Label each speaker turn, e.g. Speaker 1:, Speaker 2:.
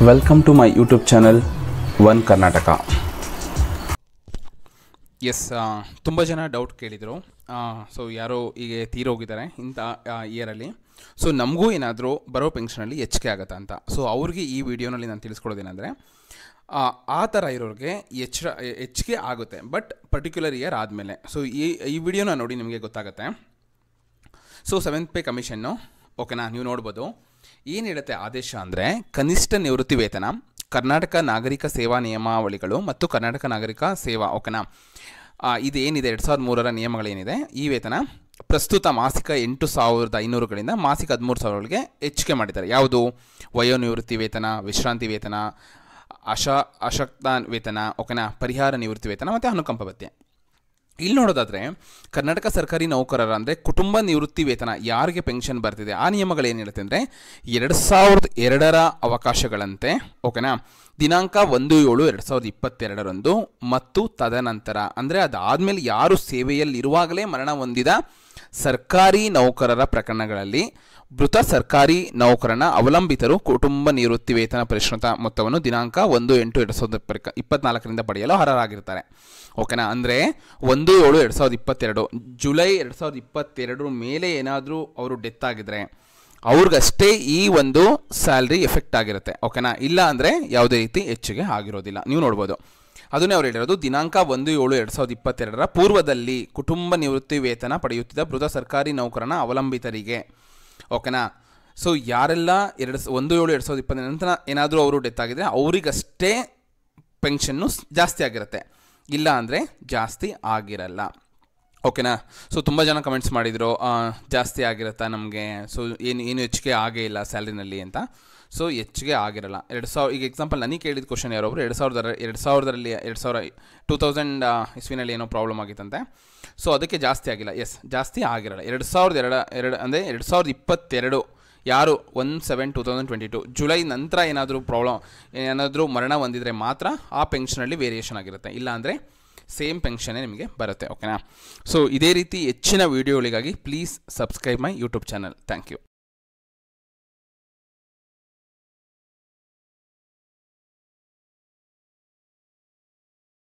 Speaker 1: Welcome to my YouTube channel One Karnataka.
Speaker 2: Yes, ತುಂಬ ಜನ doubt ಕೇಳಿದರು. ಸೊ ಯಾರೋ ಈಗ ತೀರೋಗಿದ್ದಾರೆ ಇಂಥ ಇಯರಲ್ಲಿ. ಸೊ ನಮಗೂ ಏನಾದರೂ ಬರೋ ಪೆನ್ಷನಲ್ಲಿ ಹೆಚ್ಚಿಗೆ ಆಗುತ್ತಾ ಅಂತ. ಸೊ ಅವ್ರಿಗೆ ಈ ವಿಡಿಯೋನಲ್ಲಿ ನಾನು ತಿಳಿಸ್ಕೊಡೋದೇನೆಂದರೆ, ಆ ಥರ ಇರೋರಿಗೆ ಹೆಚ್ಚಿಗೆ ಆಗುತ್ತೆ, ಬಟ್ ಪರ್ಟಿಕ್ಯುಲರ್ ಇಯರ್ ಆದಮೇಲೆ. ಸೊ ಈ ವಿಡಿಯೋನ ನೋಡಿ ನಿಮಗೆ ಗೊತ್ತಾಗುತ್ತೆ. ಸೊ 7th ಪೇ ಕಮಿಷನ್ನು, ಓಕೆನಾ, ನೀವು ನೋಡ್ಬೋದು. ಏನು ಹೇಳುತ್ತೆ ಆದೇಶ ಅಂದರೆ, ಕನಿಷ್ಠ ನಿವೃತ್ತಿ ವೇತನ, ಕರ್ನಾಟಕ ನಾಗರಿಕ ಸೇವಾ ನಿಯಮಾವಳಿಗಳು ಮತ್ತು ಕರ್ನಾಟಕ ನಾಗರಿಕ ಸೇವಾ, ಓಕೆನಾ, ಇದೇನಿದೆ 2003ರ ನಿಯಮಗಳೇನಿದೆ, ಈ ವೇತನ ಪ್ರಸ್ತುತ ಮಾಸಿಕ 8,500ಗಳಿಂದ ಮಾಸಿಕ 13,000ಗಳಿಗೆ ಹೆಚ್ಚಿಗೆ ಮಾಡಿದ್ದಾರೆ. ಯಾವುದು? ವಯೋನಿವೃತ್ತಿ ವೇತನ, ವಿಶ್ರಾಂತಿ ವೇತನ, ಅಶಕ್ತ ವೇತನ, ಓಕೆನಾ, ಪರಿಹಾರ ನಿವೃತ್ತಿ ವೇತನ ಮತ್ತು ಅನುಕಂಪ ಭತ್ಯೆ. ಇಲ್ಲಿ ನೋಡೋದಾದರೆ, ಕರ್ನಾಟಕ ಸರ್ಕಾರಿ ನೌಕರರ ಅಂದರೆ ಕುಟುಂಬ ನಿವೃತ್ತಿ ವೇತನ ಯಾರಿಗೆ ಪೆನ್ಷನ್ ಬರ್ತಿದೆ, ಆ ನಿಯಮಗಳೇನು ಹೇಳುತ್ತೆ ಅಂದರೆ, 2002ರ ಅವಕಾಶಗಳಂತೆ, ಓಕೆನಾ, ದಿನಾಂಕ 1/7/2022 ಮತ್ತು ತದನಂತರ ಅಂದರೆ ಅದಾದಮೇಲೆ ಯಾರು ಸೇವೆಯಲ್ಲಿರುವಾಗಲೇ ಮರಣ ಹೊಂದಿದ ಸರ್ಕಾರಿ ನೌಕರರ ಪ್ರಕರಣಗಳಲ್ಲಿ ಮೃತ ಸರ್ಕಾರಿ ನೌಕರನ ಅವಲಂಬಿತರು ಕುಟುಂಬ ನಿವೃತ್ತಿ ವೇತನ ಪರಿಷ್ಕೃತ ಮೊತ್ತವನ್ನು ದಿನಾಂಕ 1/8/2024 ಪಡೆಯಲು ಅರ್ಹರಾಗಿರ್ತಾರೆ. ಓಕೆನಾ, ಅಂದರೆ 1/7/2022 ಜುಲೈ 2022 ಮೇಲೆ ಏನಾದರೂ ಅವರು ಡೆತ್ ಆಗಿದ್ರೆ ಅವ್ರಿಗಷ್ಟೇ ಈ ಒಂದು ಸ್ಯಾಲ್ರಿ ಎಫೆಕ್ಟ್ ಆಗಿರುತ್ತೆ. ಓಕೆನಾ, ಇಲ್ಲ ಅಂದರೆ ಯಾವುದೇ ರೀತಿ ಹೆಚ್ಚಿಗೆ ಆಗಿರೋದಿಲ್ಲ. ನೀವು ನೋಡ್ಬೋದು, ಅದನ್ನೇ ಅವ್ರು ಹೇಳಿರೋದು, ದಿನಾಂಕ 1/7/2022 ಪೂರ್ವದಲ್ಲಿ ಕುಟುಂಬ ನಿವೃತ್ತಿ ವೇತನ ಪಡೆಯುತ್ತಿದ್ದ ಮೃತ ಸರ್ಕಾರಿ ನೌಕರನ ಅವಲಂಬಿತರಿಗೆ, ಓಕೆನಾ. ಸೊ ಯಾರೆಲ್ಲ 1/7/2022 ನಂತರ ಏನಾದರೂ ಅವರು ಡೆತ್ ಆಗಿದ್ರೆ ಅವರಿಗಷ್ಟೇ ಪೆನ್ಷನ್ನು ಜಾಸ್ತಿ ಆಗಿರುತ್ತೆ, ಇಲ್ಲ ಅಂದರೆ ಜಾಸ್ತಿ ಆಗಿರಲ್ಲ. ಓಕೆನಾ. ಸೊ ತುಂಬ ಜನ ಕಮೆಂಟ್ಸ್ ಮಾಡಿದರು, ಜಾಸ್ತಿ ಆಗಿರುತ್ತಾ ನಮಗೆ, ಸೊ ಏನು ಹೆಚ್ಚಿಗೆ ಆಗೇ ಇಲ್ಲ ಸ್ಯಾಲ್ರಿನಲ್ಲಿ ಅಂತ. ಸೊ ಹೆಚ್ಚಿಗೆ ಆಗಿರಲ್ಲ. 2000 ಈಗ ಎಕ್ಸಾಂಪಲ್ ನನಗೆ ಕೇಳಿದ ಕ್ವಶನ್ ಯಾರೊಬ್ಬರು 2000 ಇಸ್ವಿನಲ್ಲಿ ಏನೋ ಪ್ರಾಬ್ಲಮ್ ಆಗಿತ್ತಂತೆ. ಸೊ ಅದಕ್ಕೆ ಜಾಸ್ತಿ ಆಗಿಲ್ಲ. ಎಸ್, ಜಾಸ್ತಿ ಆಗಿರಲ್ಲ. 2002 ಅಂದರೆ 2022 ಯಾರು 1/7/2022 ಜುಲೈ ನಂತರ ಏನಾದರೂ ಮರಣ ಹೊಂದಿದರೆ ಮಾತ್ರ ಆ ಪೆನ್ಷನಲ್ಲಿ ವೇರಿಯೇಷನ್ ಆಗಿರುತ್ತೆ, ಇಲ್ಲ ಅಂದರೆ ಸೇಮ್ ಪೆನ್ಷನ್ನೇ ನಿಮಗೆ ಬರುತ್ತೆ. ಓಕೆನಾ. ಸೊ ಇದೇ ರೀತಿ ಹೆಚ್ಚಿನ ವೀಡಿಯೋಗಳಿಗಾಗಿ please subscribe my YouTube channel. Thank you.